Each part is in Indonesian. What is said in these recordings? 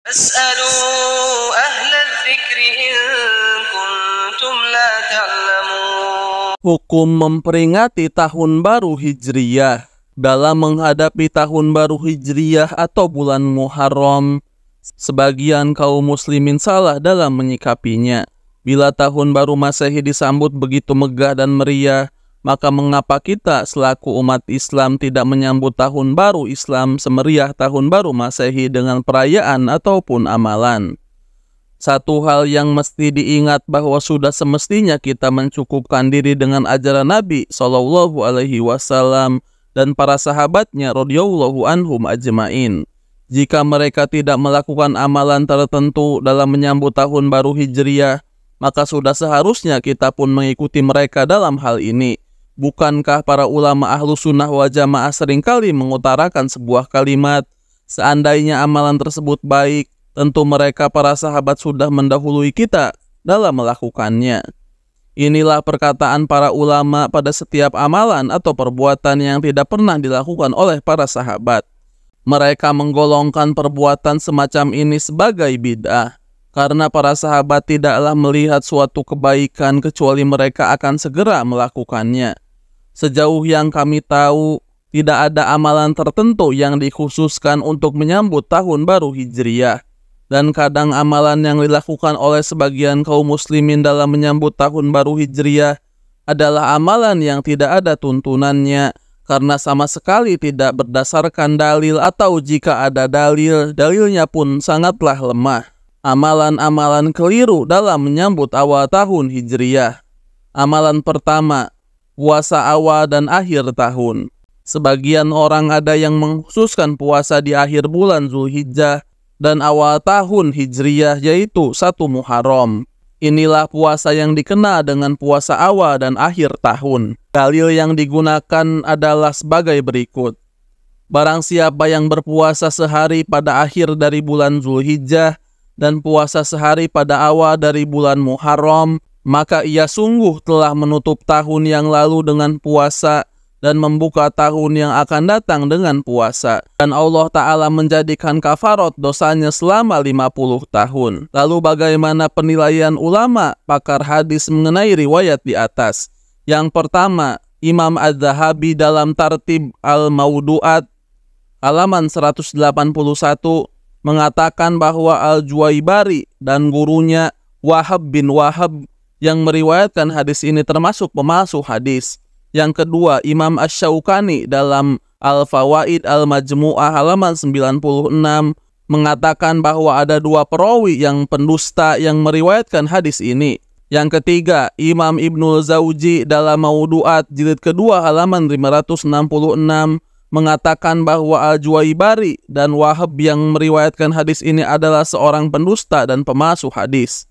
فاسألوا أهل الذكر إن كنتم لا تعلمون. Hukum memperingati tahun baru Hijriyah. Dalam menghadapi tahun baru Hijriyah atau bulan Muharram, sebagian kaum muslimin salah dalam menyikapinya. Bila tahun baru Masehi disambut begitu megah dan meriah, maka mengapa kita selaku umat Islam tidak menyambut tahun baru Islam semeriah tahun baru Masehi dengan perayaan ataupun amalan? Satu hal yang mesti diingat bahwa sudah semestinya kita mencukupkan diri dengan ajaran Nabi SAW dan para sahabatnya radhiyallahu anhum ajmain. Jika mereka tidak melakukan amalan tertentu dalam menyambut tahun baru Hijriyah, maka sudah seharusnya kita pun mengikuti mereka dalam hal ini. Bukankah para ulama ahlu sunnah wal jamaah seringkali mengutarakan sebuah kalimat, seandainya amalan tersebut baik, tentu mereka para sahabat sudah mendahului kita dalam melakukannya. Inilah perkataan para ulama pada setiap amalan atau perbuatan yang tidak pernah dilakukan oleh para sahabat. Mereka menggolongkan perbuatan semacam ini sebagai bid'ah, karena para sahabat tidaklah melihat suatu kebaikan kecuali mereka akan segera melakukannya. Sejauh yang kami tahu, tidak ada amalan tertentu yang dikhususkan untuk menyambut tahun baru Hijriyah. Dan kadang amalan yang dilakukan oleh sebagian kaum muslimin dalam menyambut tahun baru Hijriyah adalah amalan yang tidak ada tuntunannya, karena sama sekali tidak berdasarkan dalil, atau jika ada dalil, dalilnya pun sangatlah lemah. Amalan-amalan keliru dalam menyambut awal tahun Hijriyah. Amalan pertama, puasa awal dan akhir tahun. Sebagian orang ada yang mengkhususkan puasa di akhir bulan Zulhijjah dan awal tahun Hijriyah, yaitu 1 Muharram. Inilah puasa yang dikenal dengan puasa awal dan akhir tahun. Dalil yang digunakan adalah sebagai berikut. Barang siapa yang berpuasa sehari pada akhir dari bulan Zulhijjah dan puasa sehari pada awal dari bulan Muharram, maka ia sungguh telah menutup tahun yang lalu dengan puasa dan membuka tahun yang akan datang dengan puasa. Dan Allah Ta'ala menjadikan kafarat dosanya selama 50 tahun. Lalu bagaimana penilaian ulama pakar hadis mengenai riwayat di atas? Yang pertama, Imam Az-Zahabi dalam Tartib Al-Mawdu'at halaman 181 mengatakan bahwa Al-Juwaibari dan gurunya Wahab bin Wahab yang meriwayatkan hadis ini termasuk pemalsu hadis. Yang kedua, Imam Asy-Syaukani dalam Al-Fawaid Al-Majmu'ah halaman 96 mengatakan bahwa ada 2 perawi yang pendusta yang meriwayatkan hadis ini. Yang ketiga, Imam Ibnul Zawji dalam Mawdu'at jilid kedua halaman 566 mengatakan bahwa Al-Juwaibari dan Wahab yang meriwayatkan hadis ini adalah seorang pendusta dan pemalsu hadis.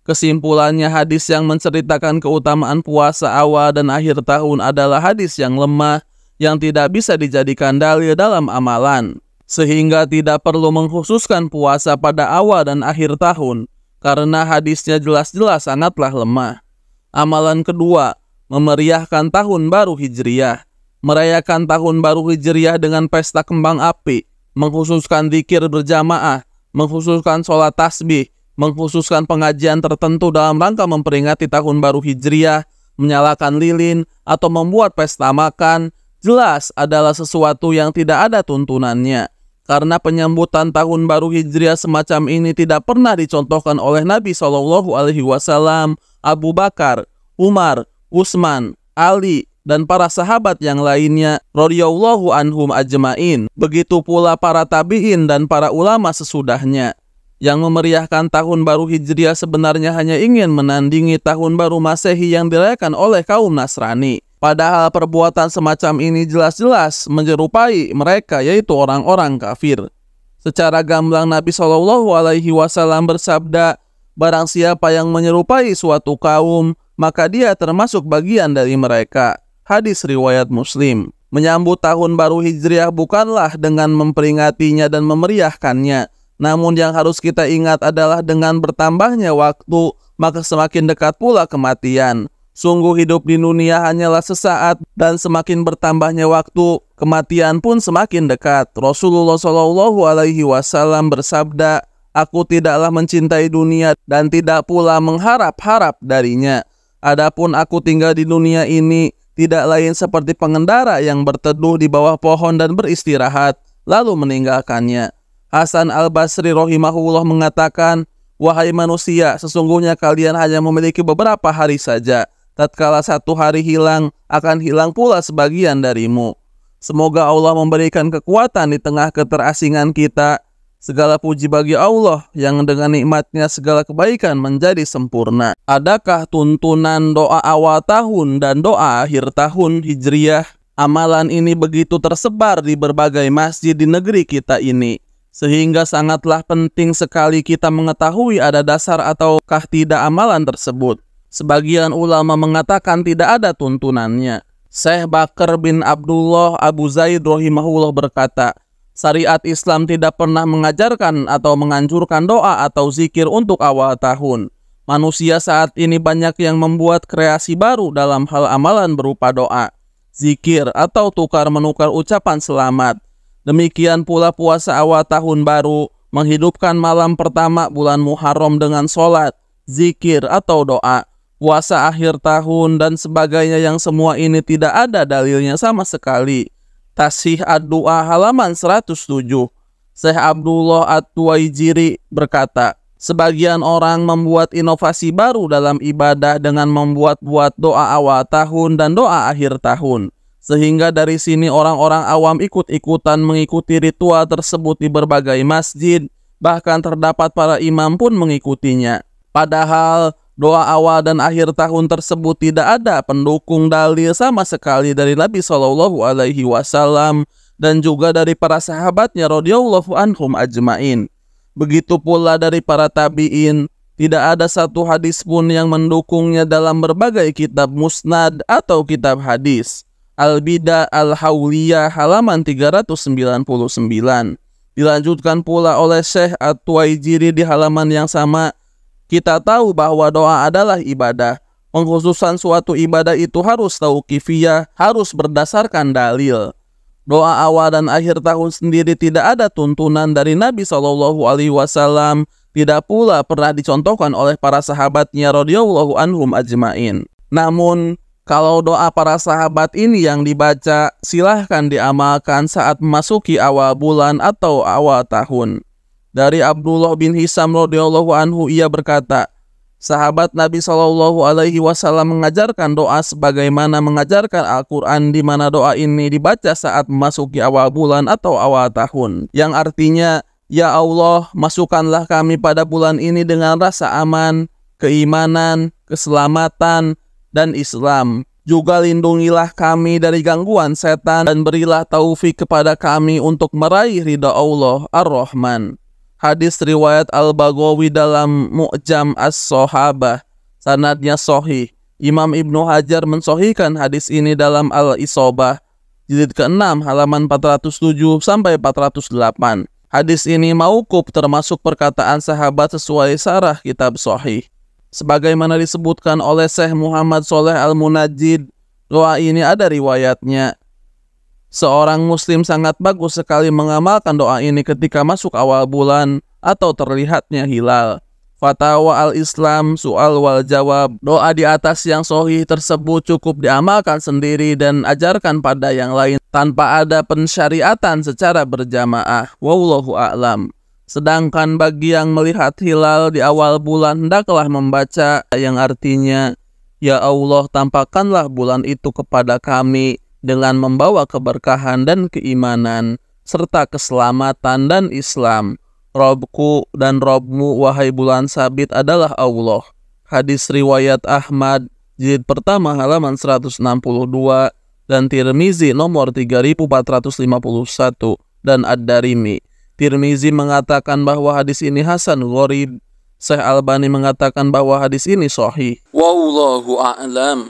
Kesimpulannya, hadis yang menceritakan keutamaan puasa awal dan akhir tahun adalah hadis yang lemah, yang tidak bisa dijadikan dalil dalam amalan. Sehingga tidak perlu mengkhususkan puasa pada awal dan akhir tahun, karena hadisnya jelas-jelas sangatlah lemah. Amalan kedua, memeriahkan tahun baru Hijriyah. Merayakan tahun baru Hijriyah dengan pesta kembang api, mengkhususkan zikir berjamaah, mengkhususkan sholat tasbih, mengkhususkan pengajian tertentu dalam rangka memperingati tahun baru Hijriyah, menyalakan lilin, atau membuat pesta makan, jelas adalah sesuatu yang tidak ada tuntunannya. Karena penyambutan tahun baru Hijriyah semacam ini tidak pernah dicontohkan oleh Nabi SAW, Abu Bakar, Umar, Utsman, Ali, dan para sahabat yang lainnya radhiyallahu anhum ajmain. Begitu pula para tabi'in dan para ulama sesudahnya. Yang memeriahkan tahun baru Hijriyah sebenarnya hanya ingin menandingi tahun baru Masehi yang dirayakan oleh kaum Nasrani. Padahal perbuatan semacam ini jelas-jelas menyerupai mereka, yaitu orang-orang kafir. Secara gamblang Nabi SAW bersabda, barang siapa yang menyerupai suatu kaum, maka dia termasuk bagian dari mereka. Hadis riwayat Muslim. Menyambut tahun baru Hijriyah bukanlah dengan memperingatinya dan memeriahkannya. Namun yang harus kita ingat adalah dengan bertambahnya waktu, maka semakin dekat pula kematian. Sungguh hidup di dunia hanyalah sesaat, dan semakin bertambahnya waktu, kematian pun semakin dekat. Rasulullah SAW bersabda, Aku tidaklah mencintai dunia dan tidak pula mengharap-harap darinya. Adapun aku tinggal di dunia ini tidak lain seperti pengendara yang berteduh di bawah pohon dan beristirahat, lalu meninggalkannya. Hasan al-Basri rahimahullah mengatakan, wahai manusia, sesungguhnya kalian hanya memiliki beberapa hari saja. Tatkala satu hari hilang, akan hilang pula sebagian darimu. Semoga Allah memberikan kekuatan di tengah keterasingan kita. Segala puji bagi Allah yang dengan nikmatnya segala kebaikan menjadi sempurna. Adakah tuntunan doa awal tahun dan doa akhir tahun Hijriyah? Amalan ini begitu tersebar di berbagai masjid di negeri kita ini, sehingga sangatlah penting sekali kita mengetahui ada dasar ataukah tidak amalan tersebut. Sebagian ulama mengatakan tidak ada tuntunannya. Syekh Bakar bin Abdullah Abu Zaid rahimahullah berkata, syariat Islam tidak pernah mengajarkan atau menganjurkan doa atau zikir untuk awal tahun. Manusia saat ini banyak yang membuat kreasi baru dalam hal amalan berupa doa, zikir, atau tukar-menukar ucapan selamat. Demikian pula puasa awal tahun baru, menghidupkan malam pertama bulan Muharram dengan sholat, zikir, atau doa. Puasa akhir tahun dan sebagainya yang semua ini tidak ada dalilnya sama sekali. Tasih ad-Du'a halaman 107. Syekh Abdullah At-Tuwaijiri berkata, sebagian orang membuat inovasi baru dalam ibadah dengan membuat-buat doa awal tahun dan doa akhir tahun. Sehingga dari sini orang-orang awam ikut-ikutan mengikuti ritual tersebut di berbagai masjid, bahkan terdapat para imam pun mengikutinya. Padahal doa awal dan akhir tahun tersebut tidak ada pendukung dalil sama sekali dari Nabi SAW dan juga dari para sahabatnya radhiyallahu anhum ajmain. Begitu pula dari para tabi'in, tidak ada satu hadis pun yang mendukungnya dalam berbagai kitab musnad atau kitab hadis. Al-Bidah Al-Hawliyah halaman 399. Dilanjutkan pula oleh Syekh At-Tuwaijiri di halaman yang sama, kita tahu bahwa doa adalah ibadah. Pengkhususan suatu ibadah itu harus tauqifiyah, harus berdasarkan dalil. Doa awal dan akhir tahun sendiri tidak ada tuntunan dari Nabi SAW, tidak pula pernah dicontohkan oleh para sahabatnya radhiyallahu anhum ajmain. Namun, kalau doa para sahabat ini yang dibaca, silahkan diamalkan saat memasuki awal bulan atau awal tahun. Dari Abdullah bin Hisam radhiyallahu anhu, ia berkata, sahabat Nabi SAW mengajarkan doa sebagaimana mengajarkan Al-Quran, di mana doa ini dibaca saat memasuki awal bulan atau awal tahun, yang artinya, ya Allah, masukkanlah kami pada bulan ini dengan rasa aman, keimanan, keselamatan, dan Islam. Juga lindungilah kami dari gangguan setan dan berilah taufik kepada kami untuk meraih ridha Allah Ar-Rahman. Hadis riwayat Al-Baghawi dalam Mu'jam As-Sahabah, sanadnya sahih. Imam Ibnu Hajar mensahihkan hadis ini dalam Al-Isobah, jilid ke-6 halaman 407 sampai 408. Hadis ini mauquf, termasuk perkataan sahabat sesuai sarah kitab sahih. Sebagaimana disebutkan oleh Syekh Muhammad Shaleh Al-Munajjid, doa ini ada riwayatnya. Seorang muslim sangat bagus sekali mengamalkan doa ini ketika masuk awal bulan atau terlihatnya hilal. Fatwa Al-Islam Soal wal Jawab, doa di atas yang sahih tersebut cukup diamalkan sendiri dan ajarkan pada yang lain tanpa ada pensyariatan secara berjamaah. Wallahu a'lam. Sedangkan bagi yang melihat hilal di awal bulan, hendaklah membaca yang artinya, ya Allah, tampakkanlah bulan itu kepada kami dengan membawa keberkahan dan keimanan, serta keselamatan dan Islam. Robku dan Robmu, wahai bulan sabit, adalah Allah. Hadis riwayat Ahmad, jilid pertama halaman 162, dan Tirmizi nomor 3451, dan Ad-Darimi. Tirmizi mengatakan bahwa hadis ini hasan gharib. Syekh Albani mengatakan bahwa hadis ini sahih. Wallahu a'lam.